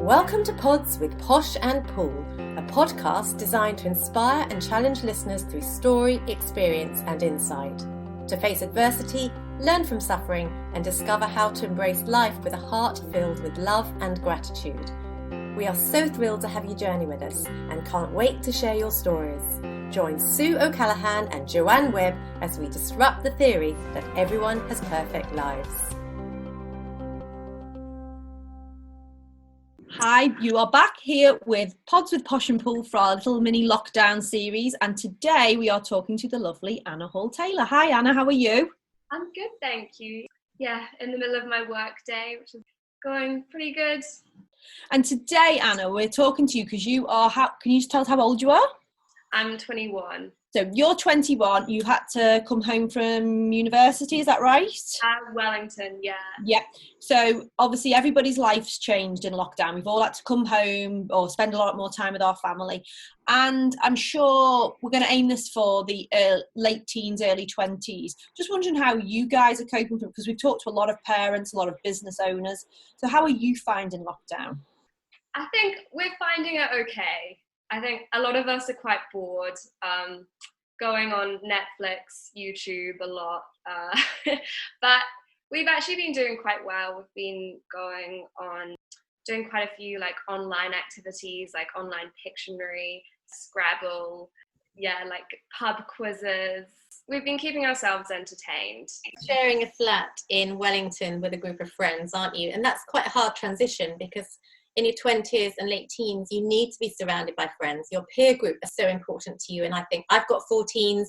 Welcome to Pods with Posh and Paul, a podcast designed to inspire and challenge listeners through story, experience and insight. To face adversity, learn from suffering and discover how to embrace life with a heart filled with love and gratitude. We are so thrilled to have you journey with us and can't wait to share your stories. Join Sue O'Callaghan and Joanne Webb as we disrupt the theory that everyone has perfect lives. Hi, you are back here with Pods with Posh and Paul for our little mini lockdown series, and today we are talking to the lovely Anna Hall-Taylor. Hi Anna, how are you? I'm good, thank you. Yeah, in the middle of my work day, which is going pretty good. And today, Anna, we're talking to you because you are, can you just tell us how old you are? I'm 21. So you're 21, you had to come home from university, is that right? Wellington, yeah. Yeah, so obviously everybody's life's changed in lockdown. We've all had to come home or spend a lot more time with our family. And I'm sure we're going to aim this for the late teens, early 20s. Just wondering how you guys are coping with it, because we've talked to a lot of parents, a lot of business owners. So how are you finding lockdown? I think we're finding it okay. I think a lot of us are quite bored, going on Netflix, YouTube a lot, but we've actually been doing quite well. We've been doing quite a few like online activities, like online Pictionary, Scrabble, like pub quizzes. We've been keeping ourselves entertained. Sharing a flat in Wellington with a group of friends, aren't you? And that's quite a hard transition because in your 20s and late teens, you need to be surrounded by friends. Your peer group is so important to you. And I think I've got 14s,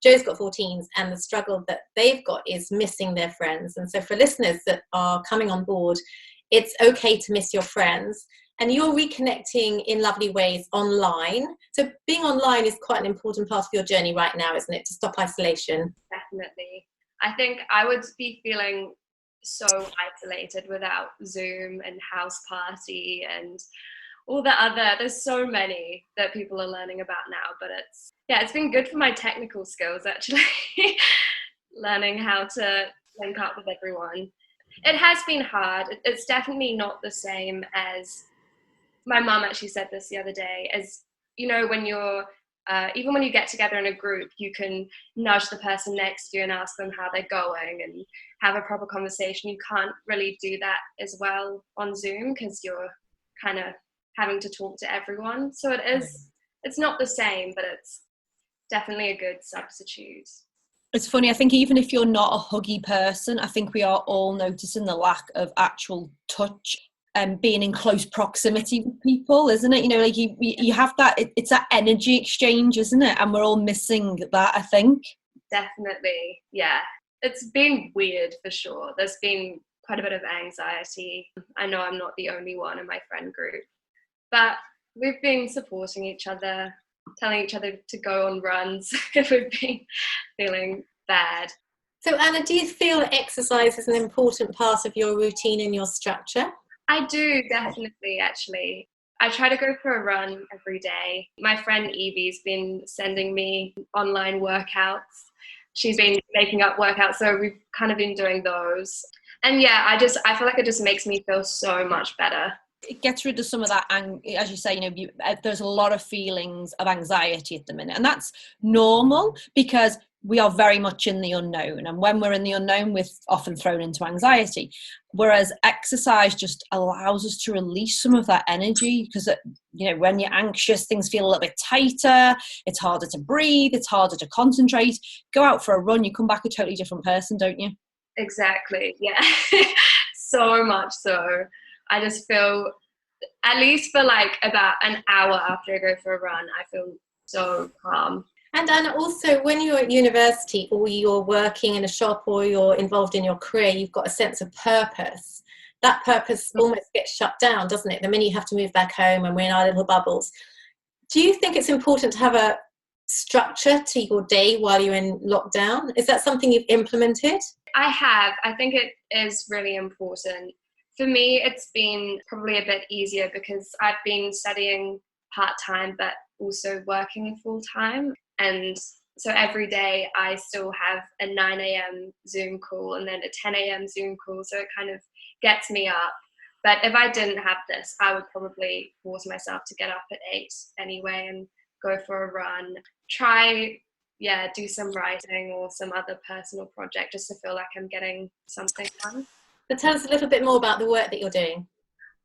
Joe's got 14s, and the struggle that they've got is missing their friends. And so for listeners that are coming on board, it's okay to miss your friends. And you're reconnecting in lovely ways online. So being online is quite an important part of your journey right now, isn't it? To stop isolation. Definitely. I think I would be feeling so isolated without Zoom and House Party and all the other, there's so many that people are learning about now, but it's been good for my technical skills actually, learning how to link up with everyone. It has been hard. It's definitely not the same as, my mum actually said this the other day, as you know, when you're even when you get together in a group, you can nudge the person next to you and ask them how they're going and have a proper conversation. You can't really do that as well on Zoom because you're kind of having to talk to everyone. So it's not the same, but it's definitely a good substitute. It's funny, I think even if you're not a huggy person, I think we are all noticing the lack of actual touch and being in close proximity with people, isn't it? You know, like you have that, it's that energy exchange, isn't it? And we're all missing that, I think. Definitely, yeah. It's been weird for sure. There's been quite a bit of anxiety. I know I'm not the only one in my friend group, but we've been supporting each other, telling each other to go on runs if we've been feeling bad. So Anna, do you feel exercise is an important part of your routine and your structure? I do, definitely, actually. I try to go for a run every day. My friend Evie's been sending me online workouts. She's been making up workouts, so we've kind of been doing those. And yeah, I feel like it just makes me feel so much better. It gets rid of some of that, and as you say, you know, there's a lot of feelings of anxiety at the minute, and that's normal because we are very much in the unknown, and when we're in the unknown, we're often thrown into anxiety. Whereas exercise just allows us to release some of that energy because, you know, when you're anxious, things feel a little bit tighter. It's harder to breathe. It's harder to concentrate. Go out for a run, you come back a totally different person, don't you? Exactly. Yeah. So much so. I just feel, at least for like about an hour after I go for a run, I feel so calm. And Anna, also when you're at university or you're working in a shop or you're involved in your career, you've got a sense of purpose. That purpose almost gets shut down, doesn't it? The minute you have to move back home and we're in our little bubbles. Do you think it's important to have a structure to your day while you're in lockdown? Is that something you've implemented? I have. I think it is really important. For me, it's been probably a bit easier because I've been studying part-time but also working full-time. And so every day I still have a 9 a.m. Zoom call and then a 10 a.m. Zoom call. So it kind of gets me up. But if I didn't have this, I would probably force myself to get up at 8 anyway and go for a run, try, do some writing or some other personal project just to feel like I'm getting something done. So tell us a little bit more about the work that you're doing.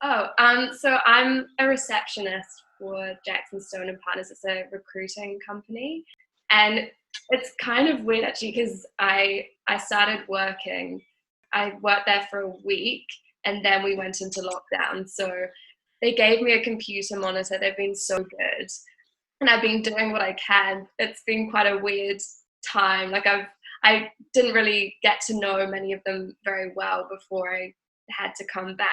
So I'm a receptionist for Jackson Stone and Partners. It's a recruiting company. And it's kind of weird actually, because I started working. I worked there for a week and then we went into lockdown. So they gave me a computer monitor. They've been so good. And I've been doing what I can. It's been quite a weird time. Like I didn't really get to know many of them very well before I had to come back.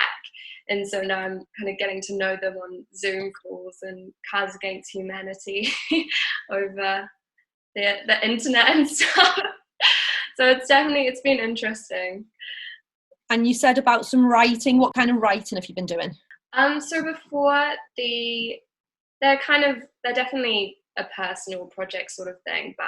And so now I'm kind of getting to know them on Zoom calls and Cards Against Humanity over the internet and stuff. So it's been interesting. And you said about some writing. What kind of writing have you been doing? So before they're definitely a personal project sort of thing, but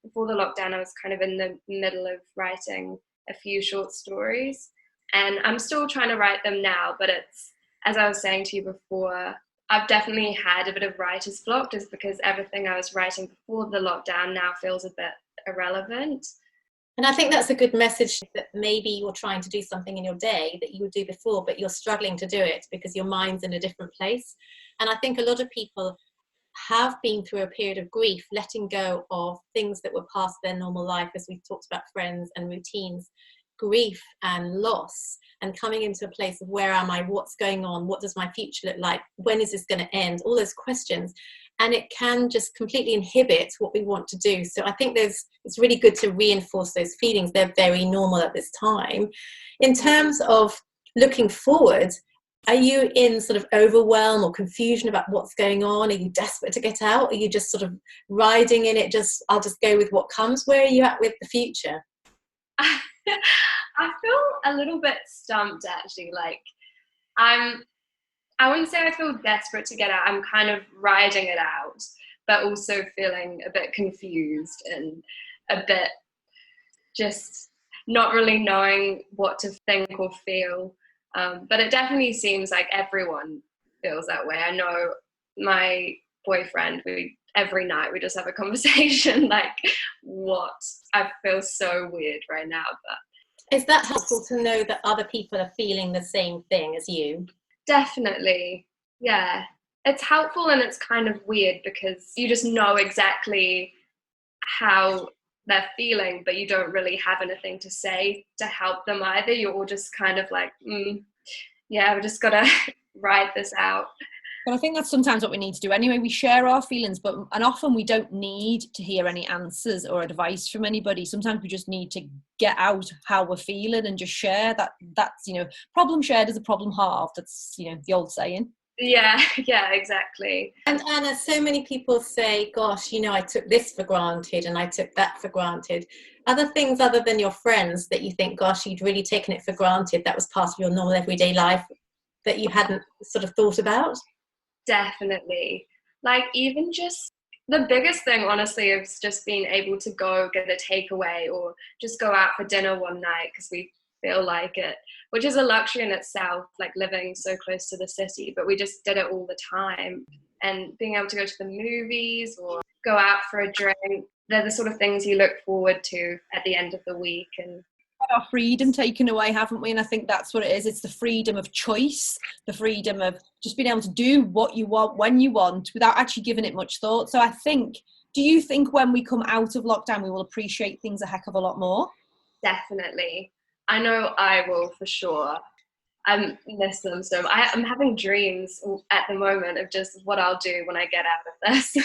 before the lockdown, I was kind of in the middle of writing a few short stories, and I'm still trying to write them now, but it's, as I was saying to you before, I've definitely had a bit of writer's block just because everything I was writing before the lockdown now feels a bit irrelevant. And I think that's a good message, that maybe you're trying to do something in your day that you would do before, but you're struggling to do it because your mind's in a different place. And I think a lot of people have been through a period of grief, letting go of things that were past their normal life, as we've talked about, friends and routines, grief and loss, and coming into a place of where am I, what's going on, what does my future look like, when is this going to end, all those questions. And it can just completely inhibit what we want to do. So I think it's really good to reinforce those feelings. They're very normal at this time. In terms of looking forward, are you in sort of overwhelm or confusion about what's going on? Are you desperate to get out? Are you just sort of riding in it, I'll just go with what comes? Where are you at with the future? I feel a little bit stumped actually. Like I wouldn't say I feel desperate to get out. I'm kind of riding it out, but also feeling a bit confused and a bit just not really knowing what to think or feel. But it definitely seems like everyone feels that way. I know my boyfriend, every night we just have a conversation like, what? I feel so weird right now. But is that helpful to know that other people are feeling the same thing as you? Definitely. Yeah. It's helpful and it's kind of weird because you just know exactly how they're feeling, but you don't really have anything to say to help them either. You're all just kind of like, yeah, we just got to ride this out. But I think that's sometimes what we need to do anyway. We share our feelings, and often we don't need to hear any answers or advice from anybody. Sometimes we just need to get out how we're feeling and just share that. That's, problem shared is a problem halved. That's, the old saying. Yeah, exactly. And Anna, so many people say, gosh, I took this for granted and I took that for granted. Other things other than your friends that you think, gosh, you'd really taken it for granted, that was part of your normal everyday life that you hadn't sort of thought about? Definitely. Like even just the biggest thing, honestly, is just being able to go get a takeaway or just go out for dinner one night because we feel like it, which is a luxury in itself, like living so close to the city, but we just did it all the time. And being able to go to the movies or go out for a drink, they're the sort of things you look forward to at the end of the week. And our freedom taken away, haven't we? And I think that's what it is. It's the freedom of choice, the freedom of just being able to do what you want when you want without actually giving it much thought. So do you think when we come out of lockdown we will appreciate things a heck of a lot more? Definitely. I know I will, for sure. I miss them so much. I'm having dreams at the moment of just what I'll do when I get out of this.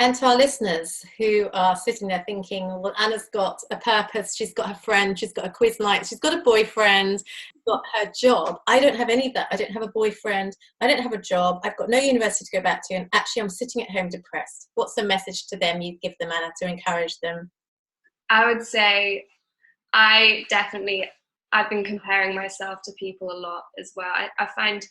And to our listeners who are sitting there thinking, well, Anna's got a purpose, she's got her friend, she's got a quiz night, she's got a boyfriend, she's got her job. I don't have any of that. I don't have a boyfriend, I don't have a job, I've got no university to go back to, and actually I'm sitting at home depressed. What's the message to them you give them, Anna, to encourage them? I would say I've been comparing myself to people a lot as well. I find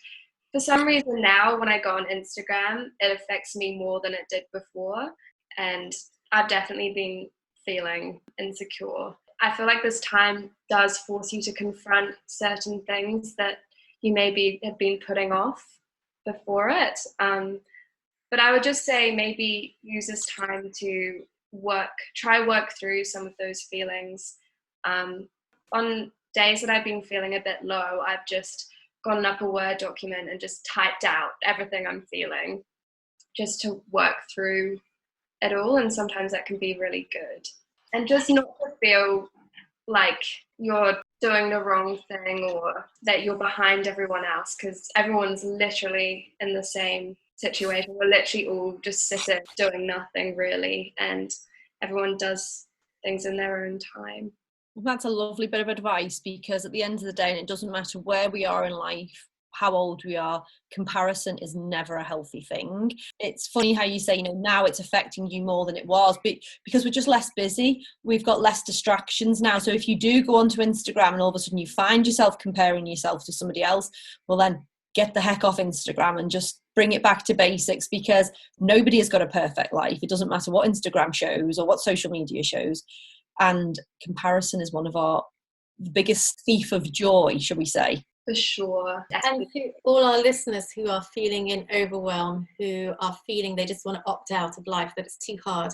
for some reason now when I go on Instagram, it affects me more than it did before. And I've definitely been feeling insecure. I feel like this time does force you to confront certain things that you maybe had been putting off before it. But I would just say maybe use this time to work through some of those feelings. On days that I've been feeling a bit low, I've just gotten up a Word document and just typed out everything I'm feeling, just to work through it all. And sometimes that can be really good. And just not to feel like you're doing the wrong thing or that you're behind everyone else, because everyone's literally in the same situation. We're literally all just sitting doing nothing really, and everyone does things in their own time. That's a lovely bit of advice, because at the end of the day, and it doesn't matter where we are in life, how old we are, comparison is never a healthy thing. It's funny how you say, now it's affecting you more than it was, but because we're just less busy, we've got less distractions now. So if you do go onto Instagram and all of a sudden you find yourself comparing yourself to somebody else, well then get the heck off Instagram and just bring it back to basics, because nobody has got a perfect life. It doesn't matter what Instagram shows or what social media shows. And comparison is one of our biggest thief of joy, shall we say. For sure. And to all our listeners who are feeling in overwhelm, who are feeling they just want to opt out of life, that it's too hard,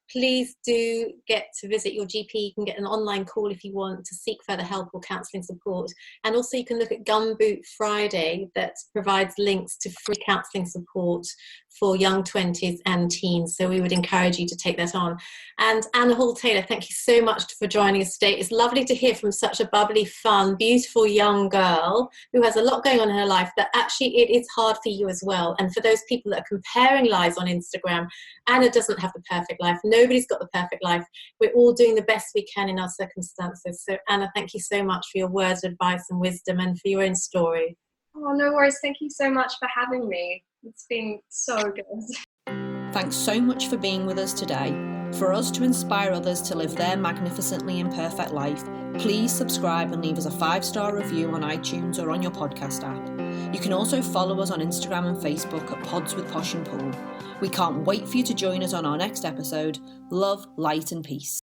please do get to visit your GP. You can get an online call if you want to seek further help or counselling support. And also you can look at Gumboot Friday, that provides links to free counselling support for young 20s and teens. So we would encourage you to take that on. And Anna Hall-Taylor, thank you so much for joining us today. It's lovely to hear from such a bubbly, fun, beautiful young girl who has a lot going on in her life, that actually it is hard for you as well. And for those people that are comparing lives on Instagram, Anna doesn't have the perfect life. Nobody's got the perfect life. We're all doing the best we can in our circumstances. So Anna, thank you so much for your words of advice and wisdom, and for your own story. Oh, no worries. Thank you so much for having me. It's been so good. Thanks so much for being with us today. For us to inspire others to live their magnificently imperfect life, please subscribe and leave us a 5-star review on iTunes or on your podcast app. You can also follow us on Instagram and Facebook at Pods with Posh and Pool. We can't wait for you to join us on our next episode. Love, light and peace.